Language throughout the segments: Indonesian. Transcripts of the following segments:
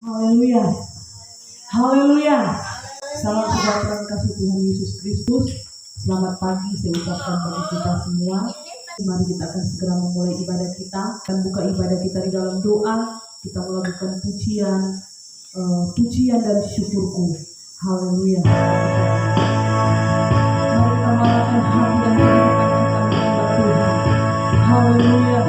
Haleluya. Haleluya. Salam sejahtera kasih Tuhan Yesus Kristus. Selamat pagi saya ucapkan bagi kita semua. Mari kita akan segera memulai ibadah kita dan buka ibadah kita di dalam doa. Kita melakukan pujian dan syukurku. Haleluya. Mari kita melakukan hati dan kehidupan kita menyembah Tuhan. Haleluya.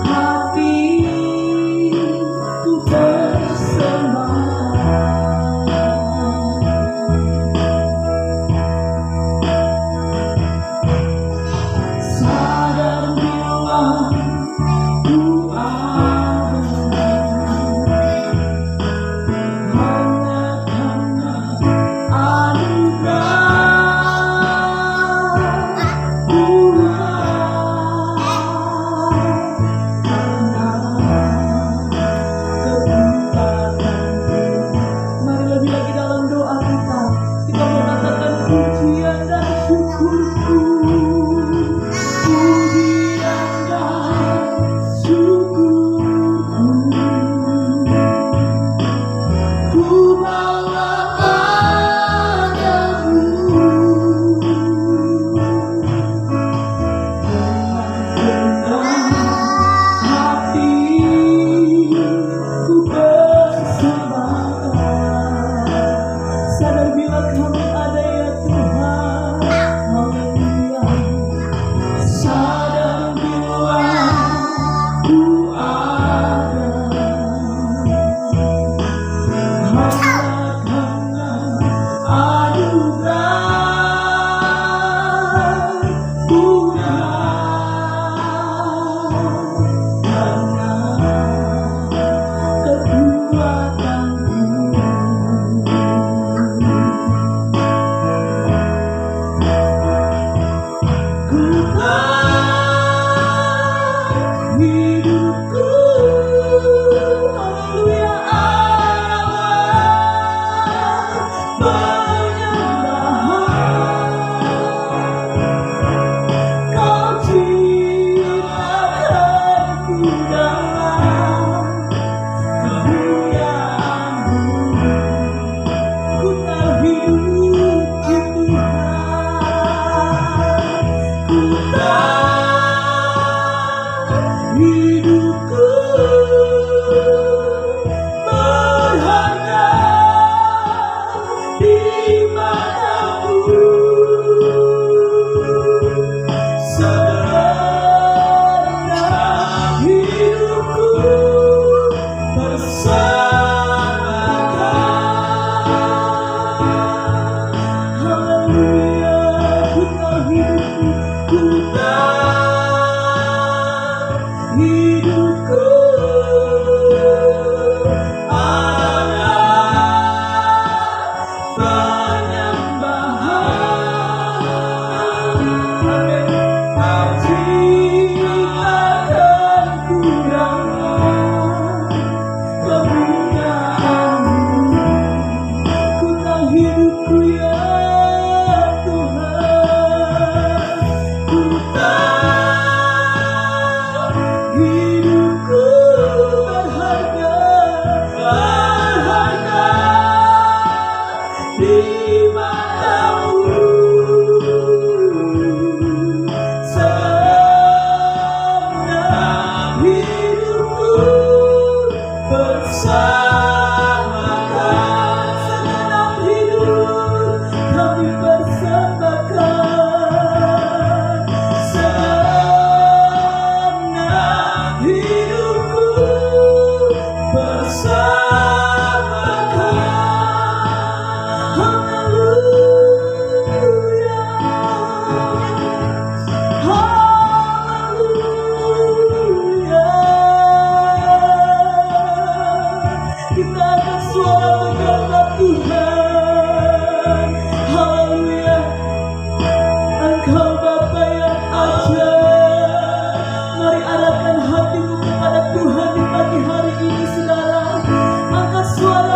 Hati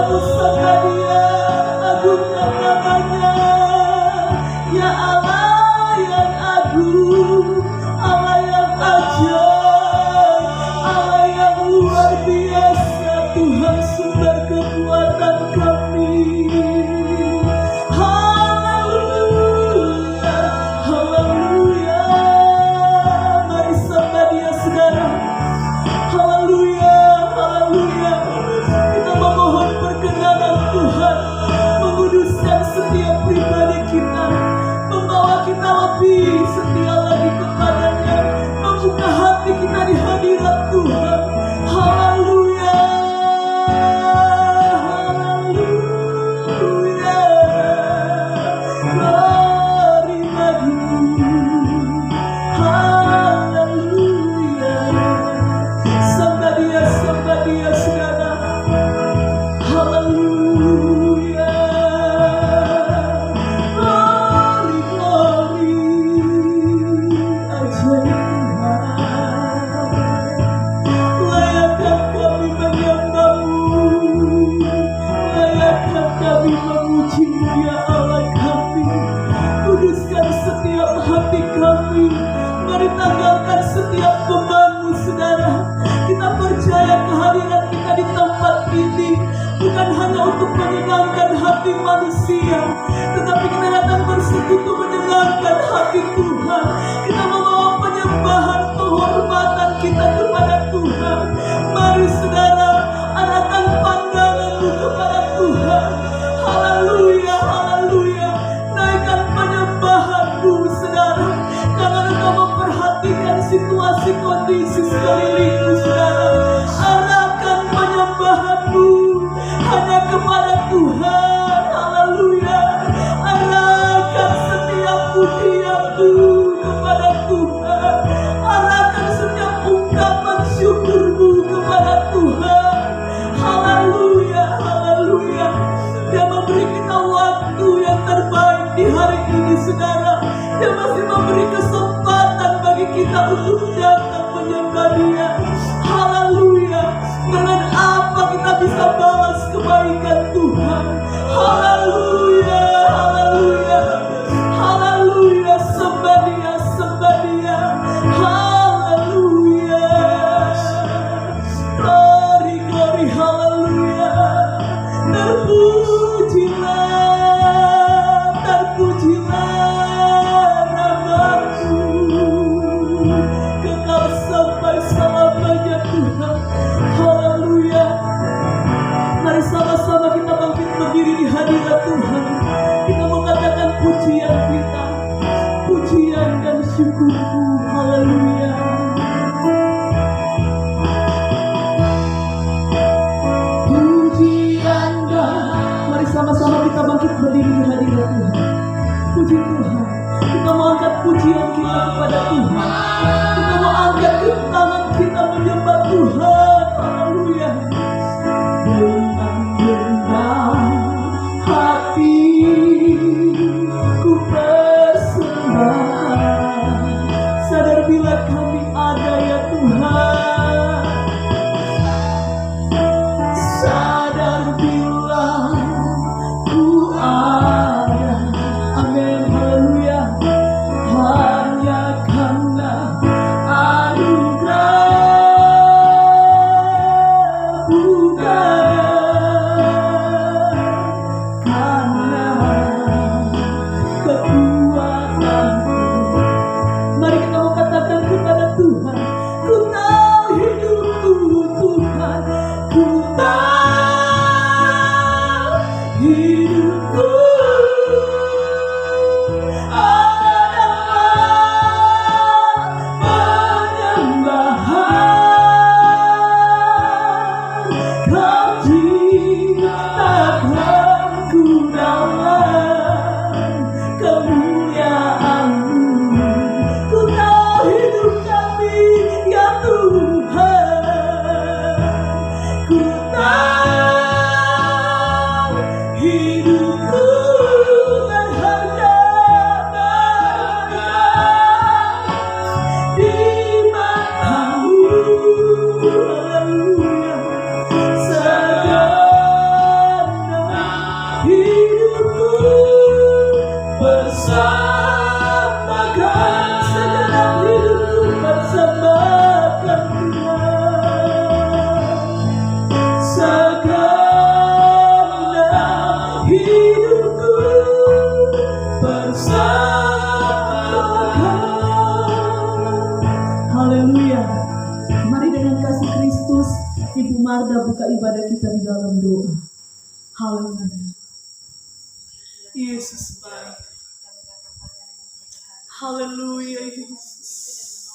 kepadamu sembah Dia, agungkan namanya. Ya Allah yang agung, Allah yang ajaib, Allah yang luar biasa, Tuhan sumber kekuatan kami. Haleluya, haleluya. Mari sembah Dia saudara. Haleluya, haleluya. Kita memohon perkenanan Tuhan menguduskan setiap pribadi kita, membawa kita lebih setia lagi kepadanya, membuka hati kita di hadirat Tuhan. Haleluya, haleluya. Glory bagimu. Haleluya. Sembah Dia saudara. Haleluya. Glory, glory. Ajaib Tuhan. Layakkan kami menyembah-Mu, layakkan kami memuji-Mu ya Allah kami. Kuduskan setiap hati kami. Mari tanggalkan setiap beban-Mu saudara. Kita percaya kehadiran kita di tempat ini bukan hanya untuk menyenangkan hati manusia, tetapi kita datang bersekutu menyenangkan hati Tuhan. Kita membawa penyembahan penghormatan kita kepada Tuhan. Mari saudara, arahkan pandangan-Mu kepada Tuhan. Haleluya, haleluya. Naikkan penyembahan-Mu saudara. Jangan engkau memperhatikan situasi kondisi sekelilingmu saudara. Arahkan penyembahan-Mu hanya kepada Tuhan. Haleluya. Arahkan setiap pujian-Mu kepada Tuhan. Arahkan setiap ungkapan syukur-Mu kepada Tuhan. Haleluya, haleluya. Dia memberi kita waktu yang terbaik di hari ini saudara. Dia masih memberi kesempatan bagi kita untuk datang menyembah Dia. Haleluya. Dengan apa kita bisa balas kebaikan Tuhan? Haleluya, haleluya. Haleluya, sembah Dia, sembah Dia. Haleluya. Glory, glory, haleluya. Terpujilah, terpujilah nama-Mu, kekal sampai selamanya Tuhan. Haleluya. Mari sama-sama kita bangkit berdiri di hadirat Tuhan. Kita mengatakan pujian kita, pujian dan syukur-Mu. Haleluya. Pujian dan, mari sama-sama kita bangkit berdiri di hadirat Tuhan. Puji Tuhan. Kita mau angkat pujian kita kepada Tuhan. Kita mau angkat tangan kita menyembah Tuhan. Haleluya. Dengan hati ku persembahkan, sadar bila kami ada ya Tuhan. Sadar bila ku ada. Amin, haleluya. Hanya karena persamakan segenap hidupku, persamakan Tuhan. Segenap hidupku persamakan. Haleluya. Mari dengan kasih Kristus, Ibu Marda buka ibadah kita di dalam doa. Haleluya. Yesus baik. Haleluya Yesus.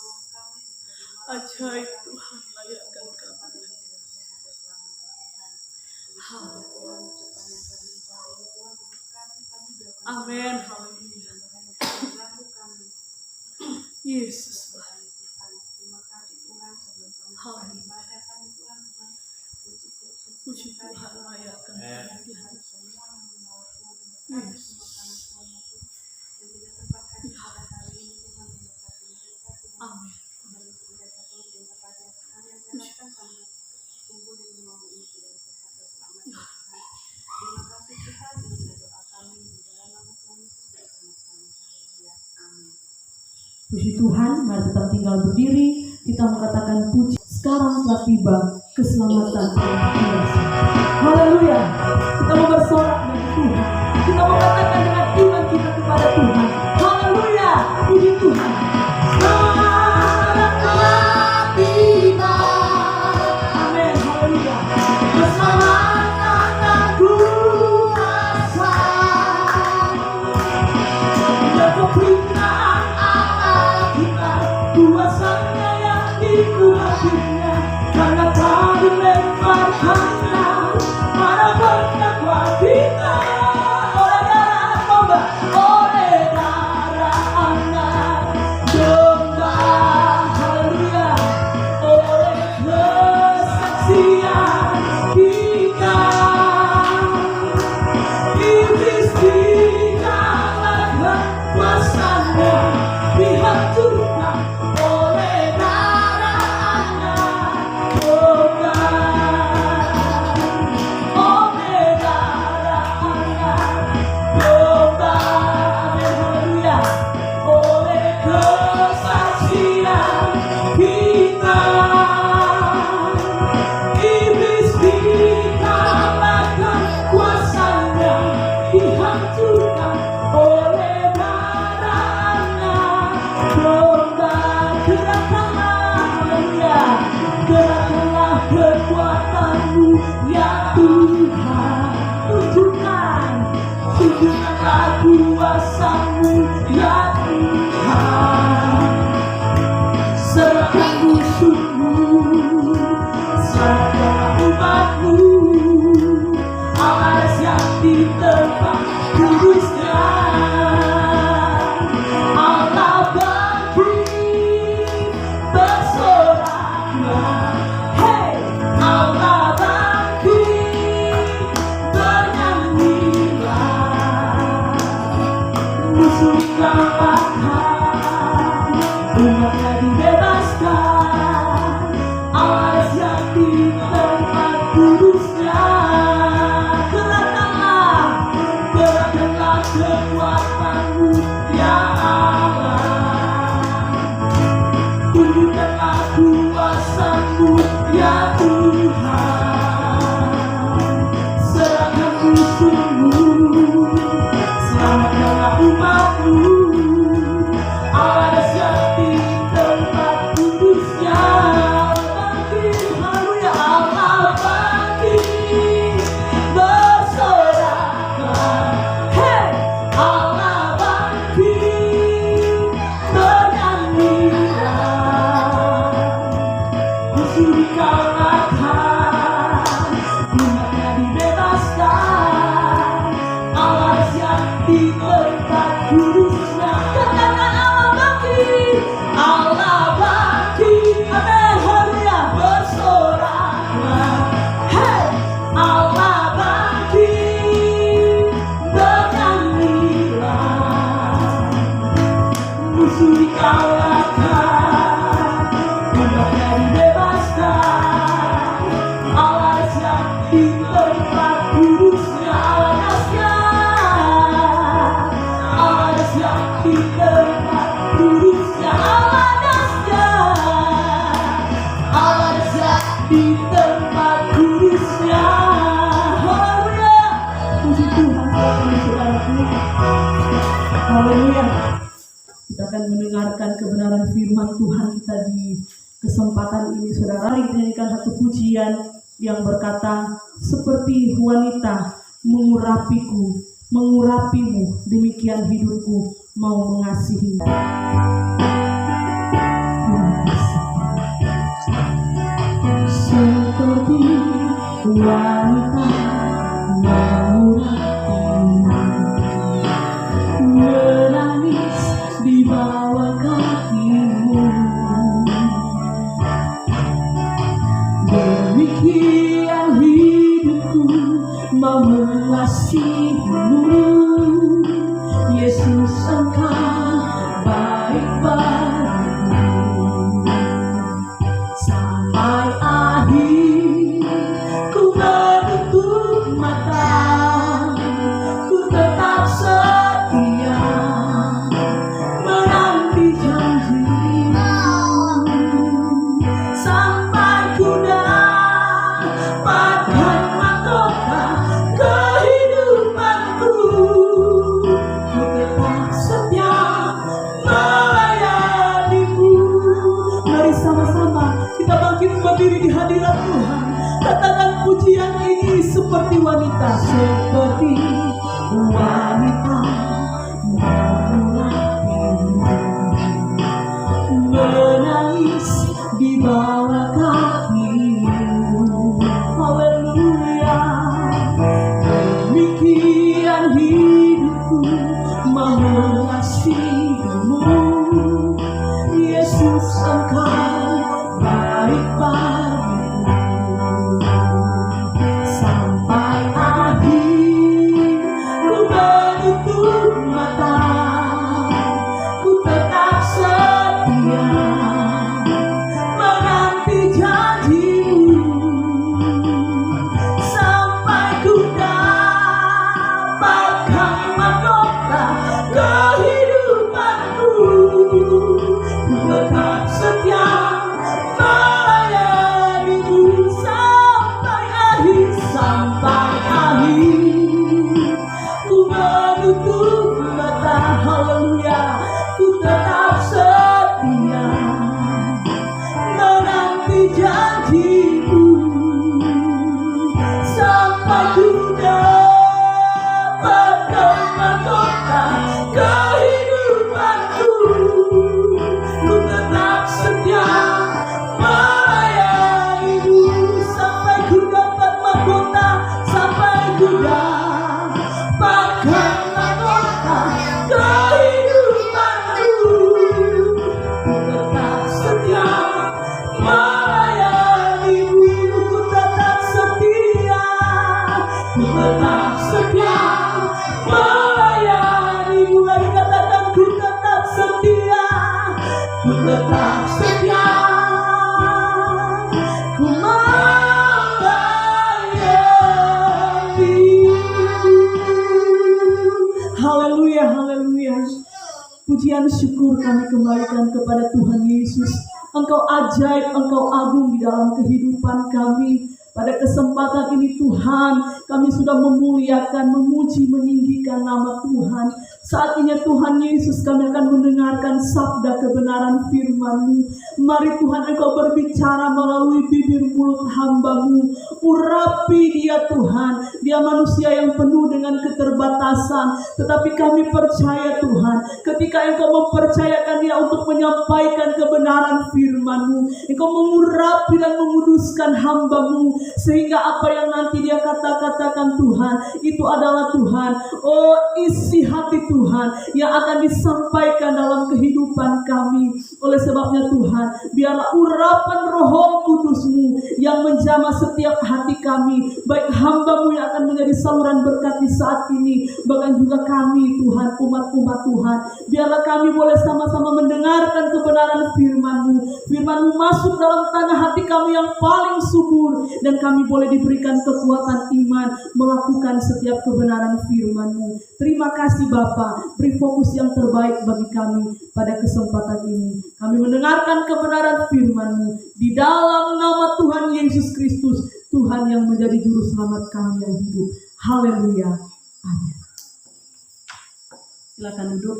Ajaib Tuhan, layakkan kami. Haleluya. Amin. Haleluya. Yesus baik. Haleluya. Puji Tuhan, layakkan kami. Yesus. Amin. Puji Tuhan, mari tetap tinggal berdiri. Kita mengatakan puji. Sekarang telah tiba keselamatan yang kuasa. Haleluya. Kita mau bersorak dengan Tuhan. Kita mau katakan dengan iman kita kepada Tuhan. Haleluya. Puji Tuhan. Sekarang telah tiba. Amin. Haleluya. Keselamatan yang kuasa. Dan keberitaan Allah kita, kuasanya yang dikuasainya, karena tak dilemparkannya pada pendakwa kita. Oleh darah domba, oleh darah anak domba, haleluya, oleh kesaksian kita. Iblis dikalahkan, kuasanya dihancurkan oleh darah anak domba, oleh darah anak domba, haleluya, oleh kesaksian kita. Iblis dikalahkan, kuasanya dihancurkan oleh darah anak domba. Gerakkanlah, haleluya, gerakkanlah kekuatanmu ya Tuhan. Tunjukkanlah kuasamu ya Tuhan. Serahkan musuhmu, serahkan umatmu, awas yang di tempat kudusnya. Allah bangkit, bersoraklah, hei, Allah bangkit, bernyanyilah. Musuh kalahkan, umatnya dibebaskan, awas yang di tempat kudusnya. Gerakkanlah kekuatanmu ya Allah. Tunjukkanlah kuasamu ya Tuhan. Serahkan musuhmu, selamatkanlah umatmu, awas yang di Haleluya. Kita akan mendengarkan kebenaran firman Tuhan kita di kesempatan ini. Saudara, kita nyanyikan satu pujian yang berkata, seperti wanita mengurapiku, mengurapimu, demikian hidupku mau mengasihi. Seperti wanita mengurapimu, menangis di bawah kakimu, demikian hidupku mau mengasihimu. Yesus, Engkau baik bagiku. Sampai akhir ku menutup mata, ku tetap setia menanti janji-Mu. Sampai ku dapatkan mahkota kehidupanku, ku tetap setia melayani-Mu. Mari sama-sama kita bangkit berdiri di hadirat Tuhan. Katakan pujian ini, seperti wanita, seperti wanita mengurapimu, menangis di bawah kakimu. Haleluya. Demikian hidupku mau mengasihimu. Yesus, Engkau baik bagiku. Sampai akhir ku menutup mata, ku tetap setia menanti janji-Mu. Sampai ku dapatkan mahkota kehidupanku, ku tetap setia melayani-Mu. Sampai akhir, sampai akhir ku menutup mata. Haleluya. Ku tetap setia menanti janji-Mu. Sampai ku dapatkan mahkota kehidupanku, ku tetap setia melayani-Mu. Sampai ku dapat mahkota, sampai ku dapatkan mahkota kehidupanku, ku tetap setia melayani-Mu. Ku tetap setia, ku tetap setia melayani-Mu. Mari katakan, ku tetap setia, ku tetap setia, ku melayani-Mu. Haleluya, haleluya. Pujian syukur kami kembalikan kepada Tuhan Yesus. Engkau ajaib, Engkau agung di dalam kehidupan kami. Pada kesempatan ini Tuhan, kami sudah memuliakan, memuji, meninggikan nama Tuhan. Saat ini Tuhan Yesus, kami akan mendengarkan sabda kebenaran firman-Mu. Mari Tuhan, Engkau berbicara melalui bibir mulut hamba-Mu. Urapi dia Tuhan. Dia manusia yang penuh dengan keterbatasan. Tetapi kami percaya Tuhan, ketika Engkau mempercayakan dia untuk menyampaikan kebenaran firman-Mu, Engkau mengurapi dan menguduskan hamba-Mu, sehingga apa yang nanti dia katakan Tuhan, itu adalah Tuhan, oh isi hati Tuhan yang akan disampaikan dalam kehidupan kami. Oleh sebabnya Tuhan, biarlah urapan Roh Kudus-Mu yang menjamah setiap hati kami, baik hamba-Mu yang akan menjadi saluran berkat di saat ini, bahkan juga kami Tuhan, umat-umat Tuhan. Biarlah kami boleh sama-sama mendengarkan kebenaran firman-Mu. Firman-Mu masuk dalam tanah hati kami yang paling subur, dan kami boleh diberikan kekuatan iman melakukan setiap kebenaran firman-Mu. Terima kasih Bapa, beri fokus yang terbaik bagi kami pada kesempatan ini. Kami mendengarkan kebenaran firman-Mu di dalam nama Tuhan Yesus Kristus, Tuhan yang menjadi juru selamat kami yang hidup. Haleluya. Amin. Silakan duduk.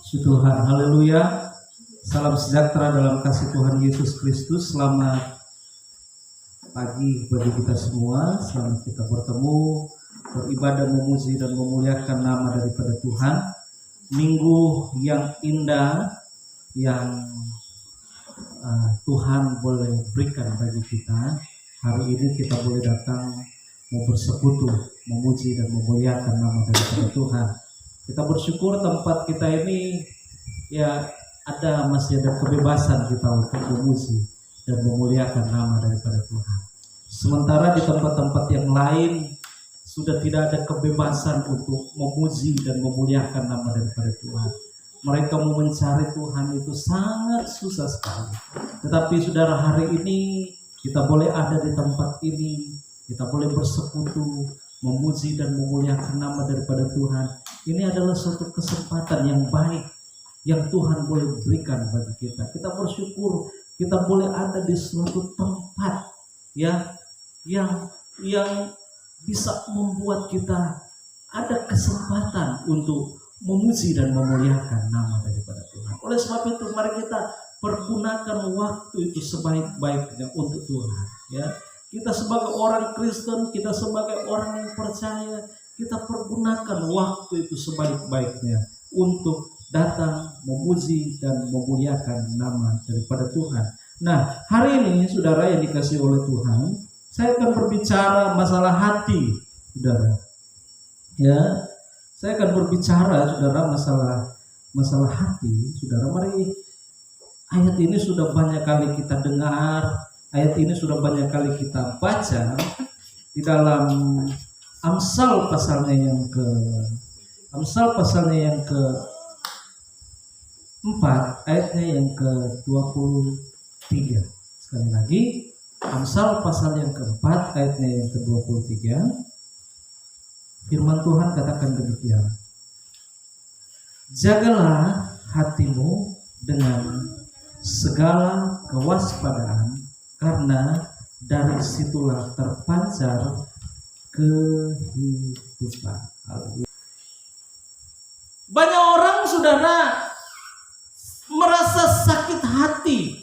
Puji Tuhan, haleluya. Salam sejahtera dalam kasih Tuhan Yesus Kristus. Selamat pagi bagi kita semua. Selamat kita bertemu, beribadah, memuji dan memuliakan nama daripada Tuhan. Minggu yang indah yang Tuhan boleh berikan bagi kita. Hari ini kita boleh datang mau bersekutu, memuji dan memuliakan nama daripada Tuhan. Kita bersyukur tempat kita ini ya masih ada kebebasan kita untuk memuji dan memuliakan nama daripada Tuhan. Sementara di tempat-tempat yang lain sudah tidak ada kebebasan untuk memuji dan memuliakan nama daripada Tuhan. Mereka mau mencari Tuhan itu sangat susah sekali. Tetapi saudara, hari ini kita boleh ada di tempat ini, kita boleh bersekutu, memuji dan memuliakan nama daripada Tuhan. Ini adalah suatu kesempatan yang baik yang Tuhan boleh berikan bagi kita. Kita bersyukur kita boleh ada di suatu tempat ya yang bisa membuat kita ada kesempatan untuk memuji dan memuliakan nama daripada Tuhan. Oleh sebab itu mari kita pergunakan waktu itu sebaik-baiknya untuk Tuhan ya. Kita sebagai orang Kristen, kita sebagai orang yang percaya, kita pergunakan waktu itu sebaik-baiknya untuk datang memuji dan memuliakan nama daripada Tuhan. Nah, hari ini saudara yang dikasihi oleh Tuhan, saya akan berbicara masalah hati, saudara. Ya, saya akan berbicara saudara masalah hati, saudara. Mari, ayat ini sudah banyak kali kita dengar. Ayat ini sudah banyak kali kita baca di dalam Amsal pasalnya yang ke-4 ayatnya yang ke-23. Sekali lagi, Amsal pasal yang ke-4 ayatnya yang ke-23. Firman Tuhan katakan demikian. Jagalah hatimu dengan segala kewaspadaan, karena dari situlah terpancar kehidupan. Banyak orang saudara merasa sakit hati.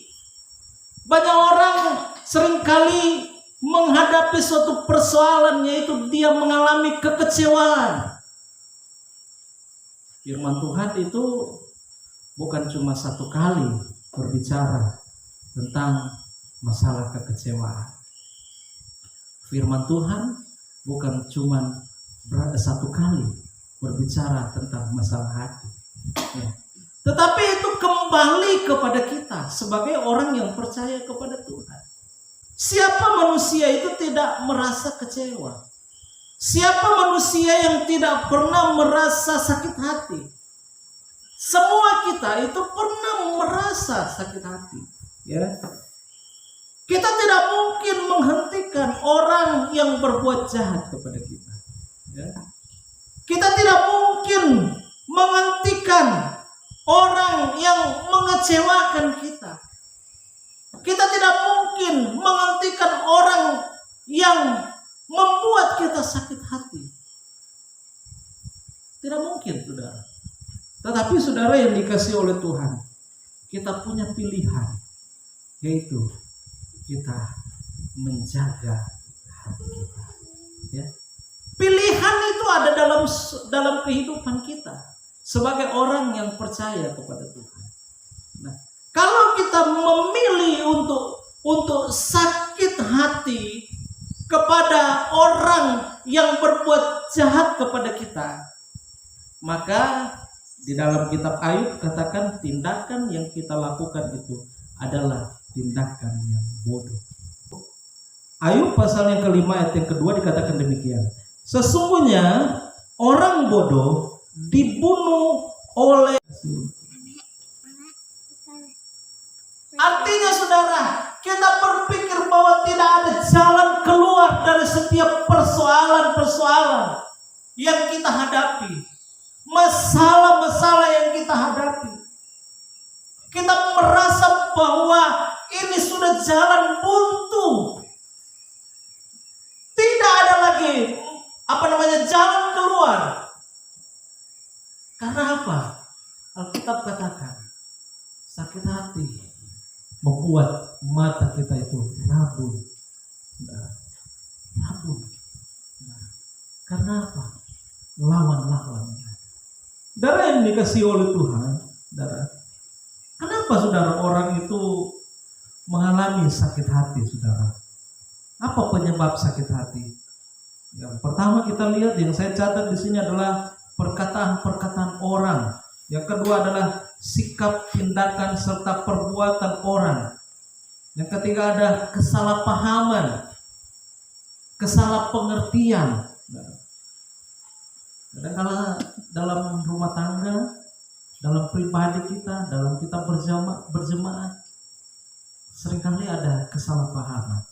Banyak orang seringkali menghadapi suatu persoalan, yaitu dia mengalami kekecewaan. Firman Tuhan itu bukan cuma satu kali berbicara tentang masalah kekecewaan. Firman Tuhan bukan cuma satu kali berbicara tentang masalah hati ya. Tetapi itu kembali kepada kita sebagai orang yang percaya kepada Tuhan. Siapa manusia itu tidak merasa kecewa? Siapa manusia yang tidak pernah merasa sakit hati? Semua kita itu pernah merasa sakit hati ya. Kita tidak mungkin menghentikan orang yang berbuat jahat kepada kita ya. Kita tidak mungkin menghentikan orang yang mengecewakan kita. Kita tidak mungkin menghentikan orang yang membuat kita sakit hati. Tidak mungkin, saudara. Tetapi saudara yang dikasihi oleh Tuhan, kita punya pilihan, yaitu kita menjaga hati kita ya. Pilihan itu ada dalam kehidupan kita sebagai orang yang percaya kepada Tuhan. Nah, kalau kita memilih untuk sakit hati kepada orang yang berbuat jahat kepada kita, maka di dalam kitab Ayub katakan tindakan yang kita lakukan itu adalah tindakan yang bodoh. Ayub pasal yang ke-5 ayat yang kedua dikatakan demikian. Sesungguhnya orang bodoh dibunuh oleh. Artinya saudara, kita berpikir bahwa tidak ada jalan keluar dari setiap persoalan-persoalan yang kita hadapi, masalah-masalah yang kita hadapi. Kita merasa bahwa ini sudah jalan buntu. Tidak Alkitab katakan, sakit hati membuat mata kita itu rabun. Rabun. Karena apa? Lawan-lawan. Saudara yang dikasih oleh Tuhan, saudara. Kenapa saudara orang itu mengalami sakit hati, saudara? Apa penyebab sakit hati? Yang pertama kita lihat, yang saya catat di sini adalah perkataan-perkataan orang. Yang kedua adalah sikap, tindakan, serta perbuatan orang. Yang ketiga ada kesalahpahaman, kesalahpengertian. Kadang-kala dalam rumah tangga, dalam pribadi kita, dalam kita berjemaah, seringkali ada kesalahpahaman,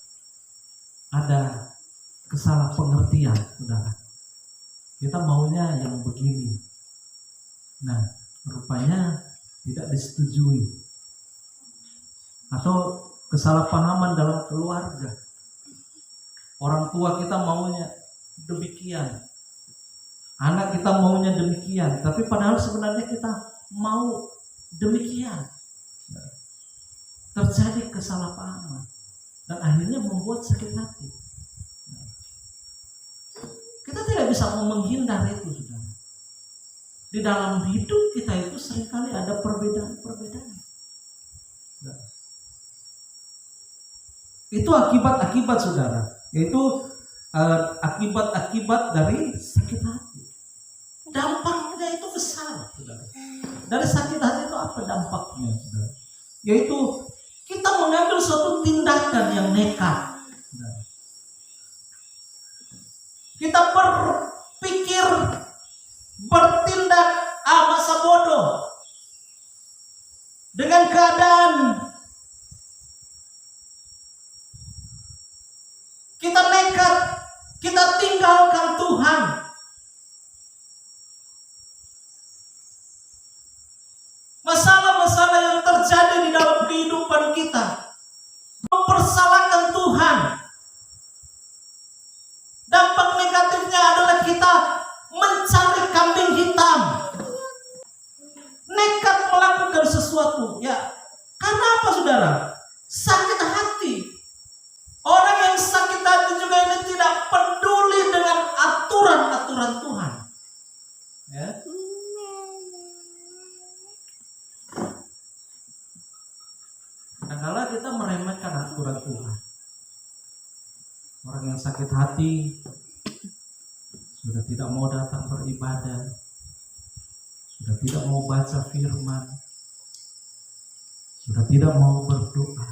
ada kesalahpengertian, saudara. Kita maunya yang begini. Nah, rupanya tidak disetujui. Atau kesalahpahaman dalam keluarga. Orang tua kita maunya demikian. Anak kita maunya demikian. Tapi padahal sebenarnya kita mau demikian. Terjadi kesalahpahaman. Dan akhirnya membuat sakit hati. Kita tidak bisa menghindar itu, saudara. Di dalam hidup kita itu seringkali ada perbedaan-perbedaan. Itu akibat-akibat, saudara. Yaitu akibat-akibat dari sakit hati. Dampaknya itu besar, saudara. Dari sakit hati itu apa dampaknya, saudara? Yaitu kita mengambil suatu tindakan yang nekat. Saudara. Kita berpikir, bertindak masa bodoh dengan keadaan. Kita nekat, kita tinggalkan Tuhan. Masalah-masalah yang terjadi di dalam kehidupan kita mempersalahkan Tuhan. Dampak negatifnya adalah kita mencari kambing hitam, nekat melakukan sesuatu. Ya, karena apa, saudara? Sakit hati. Orang yang sakit hati juga ini tidak peduli dengan aturan-aturan Tuhan. Ya. Kadang-kala kita meremehkan aturan Tuhan. Orang yang sakit hati sudah tidak mau datang beribadah, sudah tidak mau baca firman, sudah tidak mau berdoa.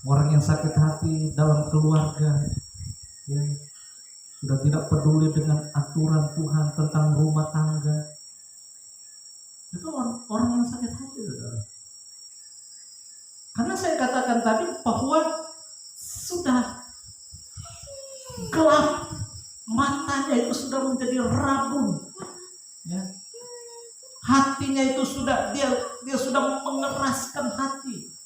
Orang yang sakit hati dalam keluarga, ya, sudah tidak peduli dengan aturan Tuhan tentang rumah tangga. Itu orang yang sakit hati, saudara. Karena saya katakan tadi bahwa sudah gelap, matanya itu sudah menjadi rabun, ya. Hatinya itu sudah dia sudah mengeraskan hati.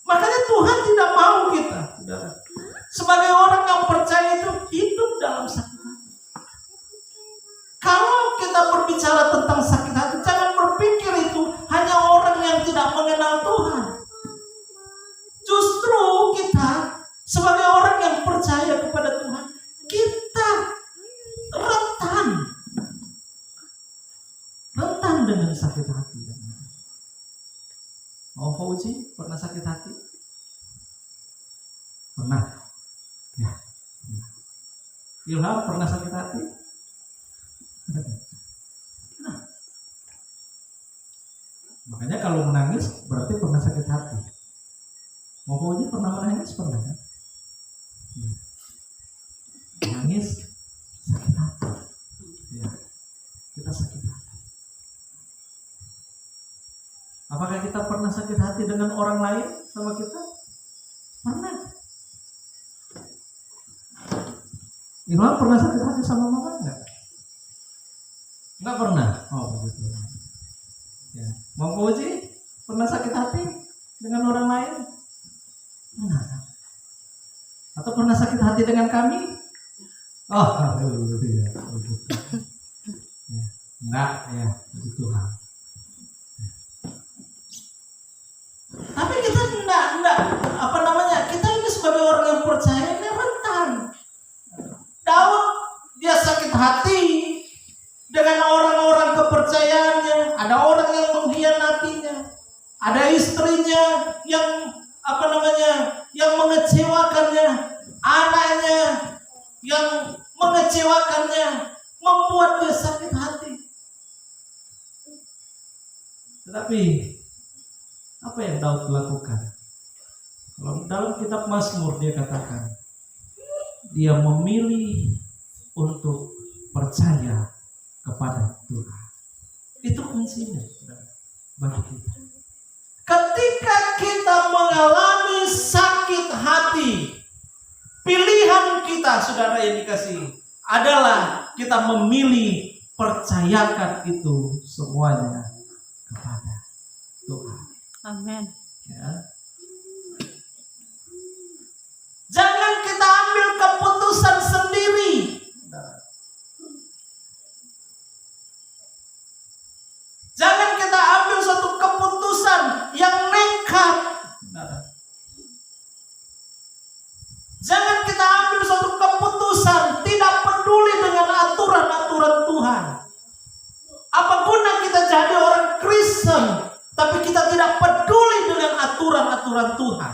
Makanya Tuhan tidak mau kita, saudara, sebagai orang yang percaya itu hidup dalam sakit hati. Kalau kita berbicara tentang sakit hati, jangan berpikir itu hanya orang yang tidak mengenal Tuhan. Justru kita sebagai orang yang percaya kepada Tuhan, kita rentan dengan sakit hati. Mau Fauzi pernah sakit hati? Pernah. Ya. Ilham pernah sakit hati? Nah. Makanya kalau menangis berarti pernah sakit hati. Mau Fauzi pernah menangis? Pernah kan? Ya. Menangis sakit hati. Ya. Kita sakit hati. Apakah kita pernah sakit hati dengan orang lain sama kita? Pernah. Ilham pernah sakit hati sama mama enggak? Enggak pernah. Oh begitu. Ya. Mau Fauzi pernah sakit hati dengan orang lain? Pernah. Atau pernah sakit hati dengan kami? Oh Haleluya. Begitu. Ya. Enggak ya, puji Tuhan. Tapi kita enggak apa namanya? Kita ini sebagai orang yang percaya ini rentan. Daud dia sakit hati dengan orang-orang kepercayaannya. Ada orang yang mengkhianatinya. Ada istrinya yang apa namanya? Yang mengecewakannya. Anaknya yang mengecewakannya, membuat dia sakit hati. Tetapi apa yang Daud lakukan? Kalau dalam kitab Mazmur dia katakan, dia memilih untuk percaya kepada Tuhan. Itu kuncinya bagi kita. Ketika kita mengalami sakit hati, pilihan kita, saudara yang dikasihi, adalah kita memilih percayakan itu semuanya kepada Tuhan. Amin. Ya. Jangan kita ambil keputusan sendiri. Jangan kita ambil suatu keputusan yang nekat. Jangan kita ambil suatu keputusan tidak peduli dengan aturan-aturan Tuhan. Apa guna kita jadi orang Kristen tapi kita tidak peduli dengan aturan-aturan Tuhan?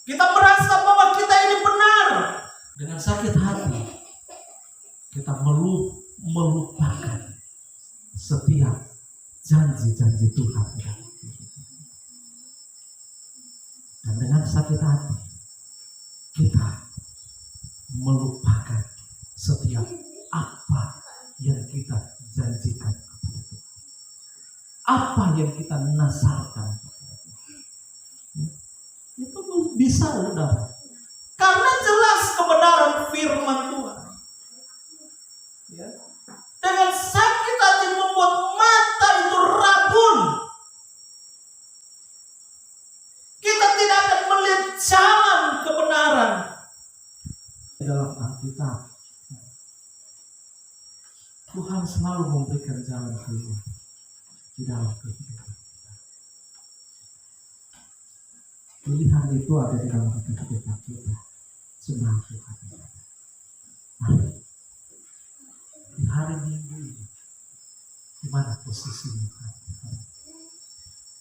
Kita merasa bahwa kita ini benar. Dengan sakit hati kita melupakan setiap janji-janji Tuhan. Dan dengan sakit hati kita melupakan setiap apa yang kita janjikan kepada Tuhan. Apa yang kita nasarkan kepada Tuhan. Itu bisa, saudara. Karena jelas kebenaran firman Tuhan. Ya. Dengan sakit hati membuat mata itu rabun. Kita tidak akan melihat jalan kebenaran. Dalam Alkitab, Tuhan selalu memberikan jalan keluar di dalam kehidupan kita. Pilihan itu ada di dalam kehidupan kita. Semua Tuhan. Mari, di hari Minggu ini, di mana posisimu?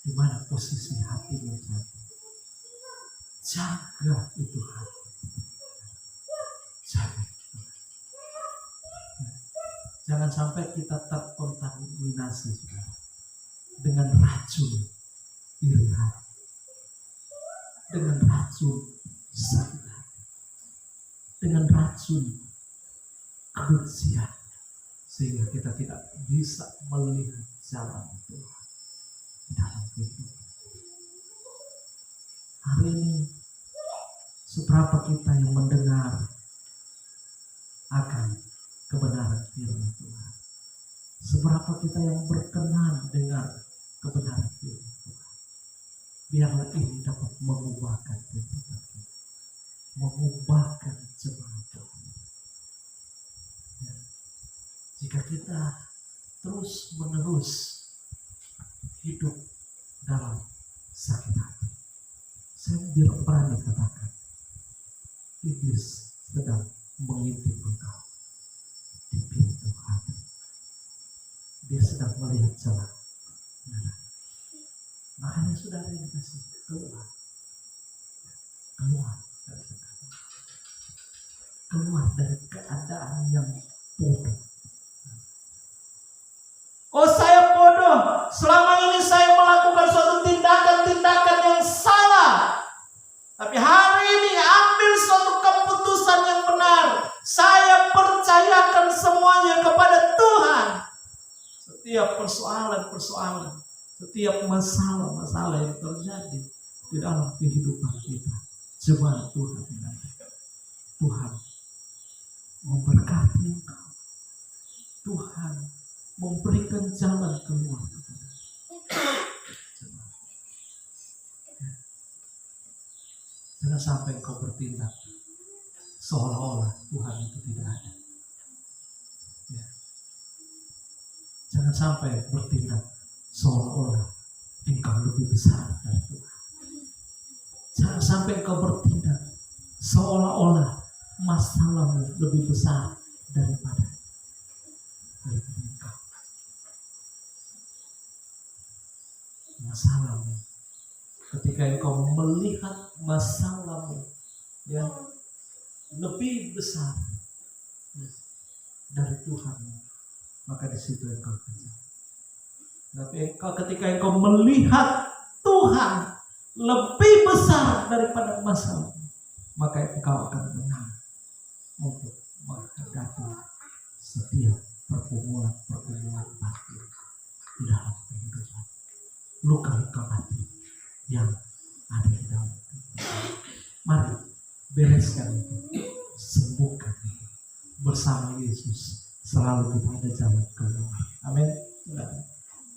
Di mana posisi hatimu saat ini? Jaga itu hati. Jaga. Jangan sampai kita terkontaminasi dengan racun iri hati, dengan racun sakit hati, dengan racun kebencian, sehingga kita tidak bisa melihat jalan Tuhan dalam kehidupan. Hari ini, seberapa kita yang mendengar akan kebenaran firman Tuhan, seberapa kita yang berkenan dengan kebenaran firman Tuhan, biarlah ini dapat mengubahkan kehidupan kita, mengubahkan jemaat Tuhan. Ya. Jika kita terus menerus hidup dalam sakit hati, saya berani katakan, iblis sedang mengintip engkau di pintu hati. Dia sedang melihat celah. Makanya saudara yang kasih keluar dari keadaan yang bodoh. Oh, saya bodoh. Selama ini saya melakukan suatu tindakan-tindakan yang salah. Tapi hari ini ambil suatu keputusan yang benar. Saya percayakan semuanya kepada Tuhan. Setiap persoalan-persoalan, setiap masalah-masalah yang terjadi di dalam kehidupan kita, jemaat Tuhan, Tuhan memberkati engkau. Tuhan memberikan jalan keluar kepada sampai engkau bertindak seolah-olah Tuhan itu tidak ada. Ya. Jangan sampai bertindak seolah-olah engkau lebih besar dari Tuhan. Jangan sampai engkau bertindak seolah-olah masalahmu lebih besar daripada engkau. Masalahmu, ketika engkau melihat masalahmu yang lebih besar dari Tuhan, maka di situ engkau kejam. Tapi ketika engkau melihat Tuhan lebih besar daripada masalahmu, maka engkau akan menang untuk menghadapi setiap pergumulan batin di dalam kehidupan, luka-luka batin yang ada di dalam kehidupan. Mari bereskan itu, sembuhkan itu. Bersama Yesus selalu kita ada jalan keluar. Amin.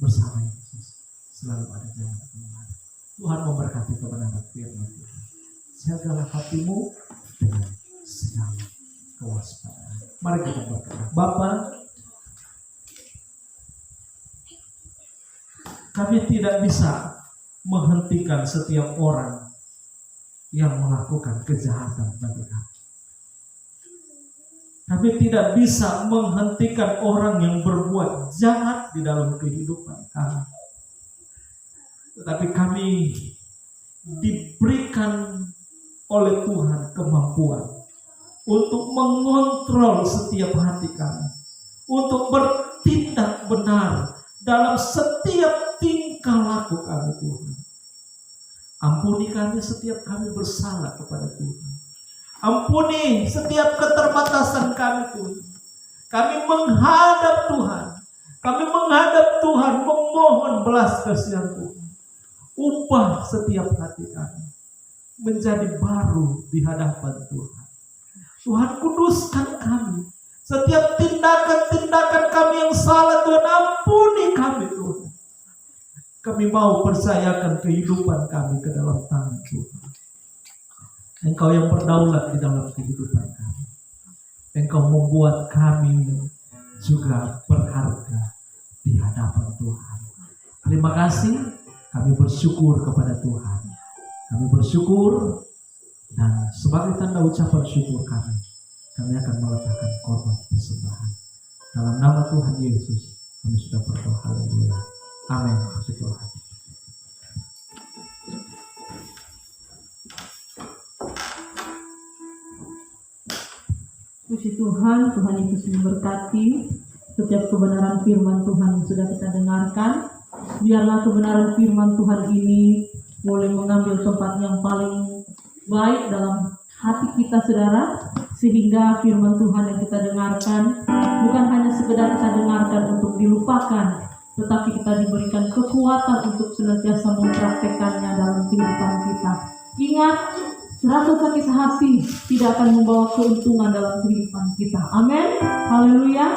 Bersama Yesus selalu ada jalan keluar. Tuhan memberkati kebenaran firman Tuhan. Jagalah hatimu dengan segala kewaspadaan. Mari kita berdoa. Bapa, kami tidak bisa menghentikan setiap orang yang melakukan kejahatan bagi kami. Kami tidak bisa menghentikan orang yang berbuat jahat di dalam kehidupan kami. Tetapi kami diberikan oleh Tuhan kemampuan untuk mengontrol setiap hati kami, untuk bertindak benar dalam setiap tingkah laku kami, Tuhan. Ampuni kami setiap kami bersalah kepada Tuhan. Ampuni setiap keterbatasan kami, Tuhan. Kami menghadap Tuhan. Kami menghadap Tuhan memohon belas kasihan Tuhan. Ubah setiap hati kami menjadi baru di hadapan Tuhan. Tuhan, kuduskan kami. Setiap tindakan-tindakan kami yang salah, Tuhan, ampuni kami, Tuhan. Kami mau percayakan kehidupan kami ke dalam tangan Tuhan. Engkau yang berdaulat di dalam kehidupan kami. Engkau membuat kami juga berharga di hadapan Tuhan. Terima kasih. Kami bersyukur kepada Tuhan. Kami bersyukur, dan sebagai tanda ucapan syukur kami akan meletakkan korban persembahan. Dalam nama Tuhan Yesus, kami sudah berdoa. Haleluya. Amin. Puji Tuhan. Puji Tuhan, Tuhan Yesus memberkati setiap kebenaran firman Tuhan yang sudah kita dengarkan. Biarlah kebenaran firman Tuhan ini boleh mengambil tempat yang paling baik dalam hati kita, saudara, sehingga firman Tuhan yang kita dengarkan bukan hanya sekedar kita dengarkan untuk dilupakan, tetapi kita diberikan kekuatan untuk senantiasa mempraktekannya dalam kehidupan kita. Ingat, rasa sakit hati tidak akan membawa keuntungan dalam kehidupan kita. Amin. Haleluya.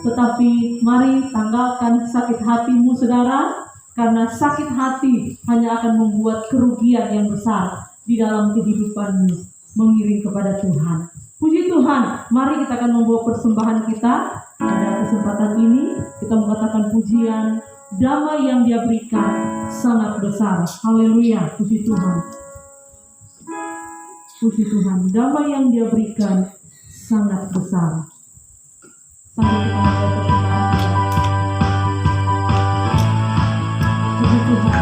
Tetapi mari tanggalkan sakit hatimu, saudara, karena sakit hati hanya akan membuat kerugian yang besar di dalam kehidupanmu mengiring kepada Tuhan. Puji Tuhan, mari kita akan membawa persembahan kita. Pada kesempatan ini kita mengatakan pujian, damai yang Dia berikan sangat besar. Haleluya, puji Tuhan. Puji Tuhan, damai yang Dia berikan sangat besar. Sampai kita membawa persembahan kita. Puji Tuhan.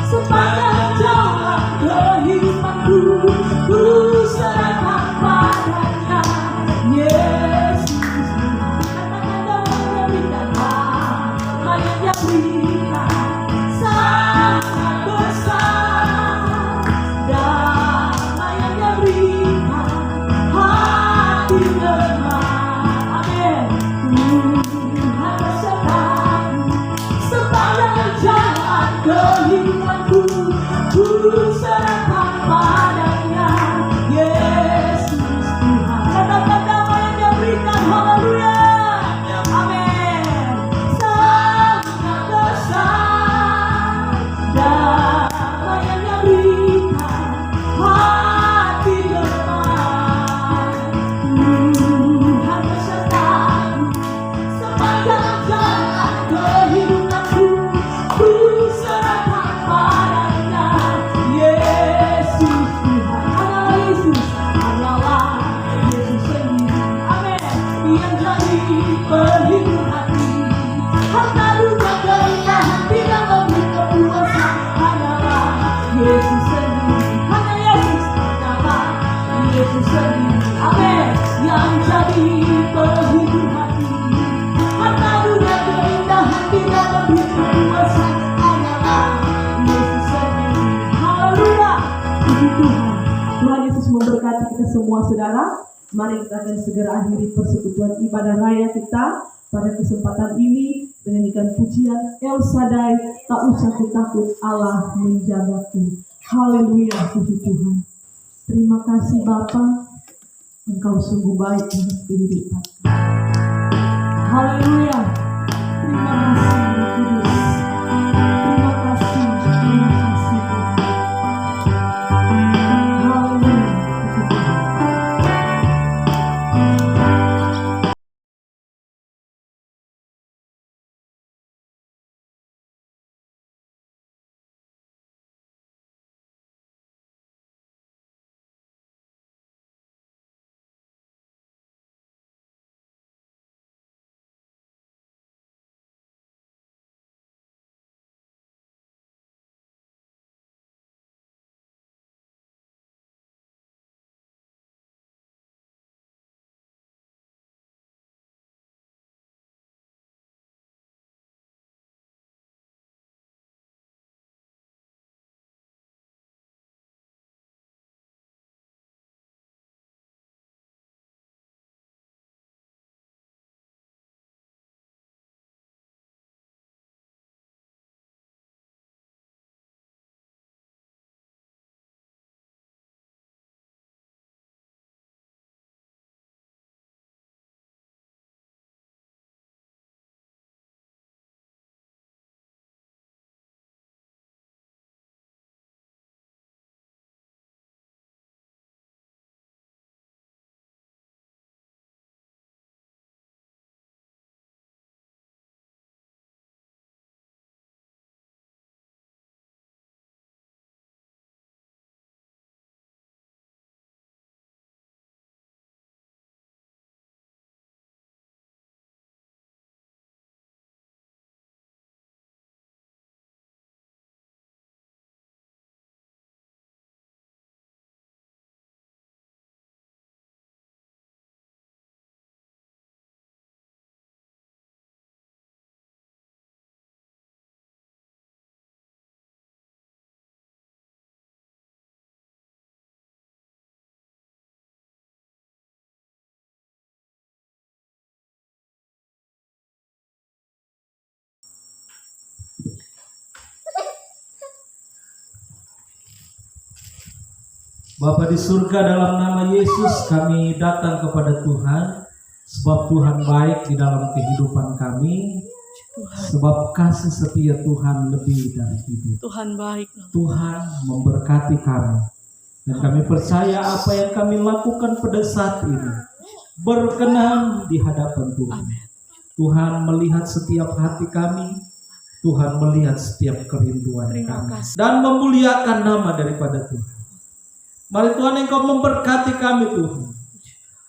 Sepanjang jalan Tuhan. Tuhan Yesus memberkati kita semua saudara. Mari kita akan segera akhiri persekutuan ibadah raya kita pada kesempatan ini dengan nyanyikan pujian El Shaddai, tak usah ku takut, Allah menjagaku. Haleluya, puji Tuhan. Terima kasih Bapa, Engkau sungguh baik dalam kehidupan. Haleluya. Terima kasih Roh Kudus. Terima kasih, terima kasih Tuhan. Haleluya, puji Tuhan. Bapa di surga, dalam nama Yesus kami datang kepada Tuhan, sebab Tuhan baik di dalam kehidupan kami, sebab kasih setia Tuhan lebih dari hidup. Tuhan baik. Tuhan memberkati kami, dan kami percaya apa yang kami lakukan pada saat ini berkenan di hadapan Tuhan. Tuhan melihat setiap hati kami, Tuhan melihat setiap kerinduan kami, dan memuliakan nama daripada Tuhan. Mari Tuhan Engkau memberkati kami Tuhan.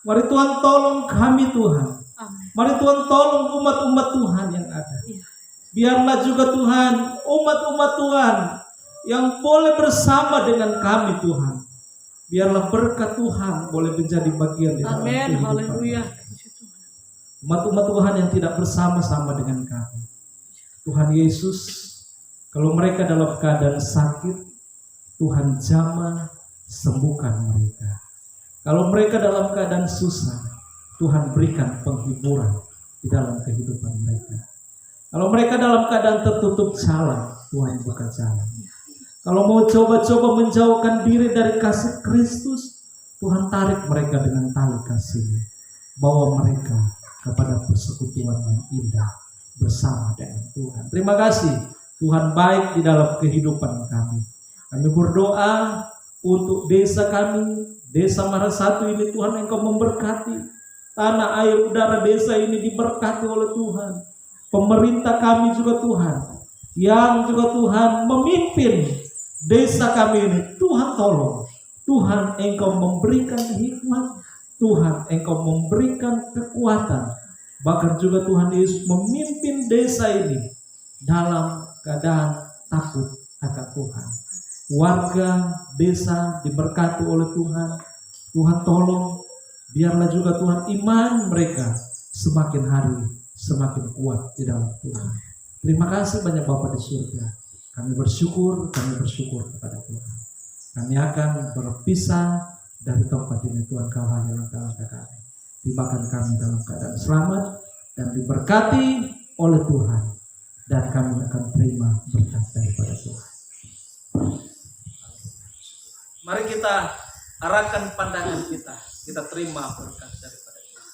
Mari Tuhan tolong kami Tuhan. Mari Tuhan tolong umat-umat Tuhan yang ada. Biarlah juga Tuhan umat-umat Tuhan yang boleh bersama dengan kami Tuhan. Biarlah berkat Tuhan boleh menjadi bagian di dalam kehidupan. Haleluya. Umat-umat Tuhan yang tidak bersama-sama dengan kami. Tuhan Yesus, kalau mereka dalam keadaan sakit, Tuhan jamah sembuhkan mereka. Kalau mereka dalam keadaan susah, Tuhan berikan penghiburan di dalam kehidupan mereka. Kalau mereka dalam keadaan tertutup jalan, Tuhan buka jalan. Kalau mau coba-coba menjauhkan diri dari kasih Kristus, Tuhan tarik mereka dengan tali kasih-Nya. Bawa mereka kepada persekutuan yang indah bersama dengan Tuhan. Terima kasih, Tuhan baik di dalam kehidupan kami. Kami berdoa untuk desa kami, desa Marasatu ini, Tuhan Engkau memberkati. Tanah, air, udara desa ini diberkati oleh Tuhan. Pemerintah kami juga Tuhan, yang juga Tuhan memimpin desa kami ini, Tuhan tolong. Tuhan Engkau memberikan hikmat, Tuhan Engkau memberikan kekuatan. Bahkan juga Tuhan Yesus memimpin desa ini dalam keadaan takut akan Tuhan. Warga desa diberkati oleh Tuhan. Tuhan tolong, biarlah juga Tuhan iman mereka semakin hari semakin kuat di dalam Tuhan. Terima kasih banyak Bapa di surga. Kami bersyukur kepada Tuhan. Kami akan berpisah dari tempat ini. Tuhan, Kau hanya langkah-langkah kami. Tibakan kami dalam keadaan selamat dan diberkati oleh Tuhan. Dan kami akan terima berkat daripada Tuhan. Mari kita arahkan pandangan kita. Kita terima berkat daripada Tuhan.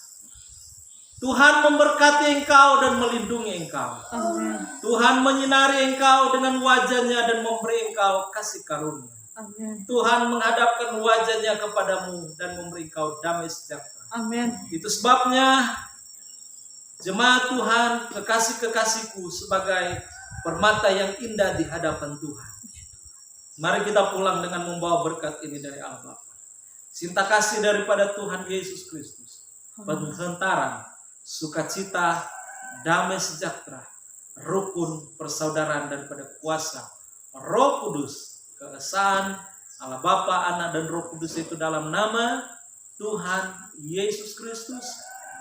Tuhan memberkati engkau dan melindungi engkau. Amin. Tuhan menyinari engkau dengan wajah-Nya dan memberi engkau kasih karunia. Amin. Tuhan menghadapkan wajah-Nya kepadamu dan memberi engkau damai sejahtera. Amin. Itu sebabnya jemaat Tuhan, kekasih-kekasihku, sebagai permata yang indah di hadapan Tuhan. Mari kita pulang dengan membawa berkat ini dari Allah Bapa. Cinta kasih daripada Tuhan Yesus Kristus, penghantaran, sukacita, damai sejahtera, rukun persaudaraan daripada kuasa Roh Kudus, keesaan Allah Bapa, Anak dan Roh Kudus itu dalam nama Tuhan Yesus Kristus,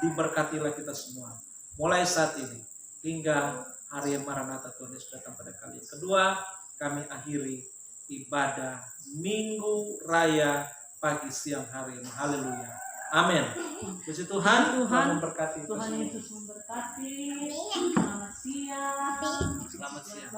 diberkatilah kita semua mulai saat ini hingga hari yang Maranatha Tuhan Yesus datang pada kali kedua. Kami akhiri ibadah Minggu Raya pagi siang hari ini. Haleluya. Amin. Puji Tuhan. Tuhan memberkati. Tuhan Yesus memberkati. Selamat siang. Selamat siang.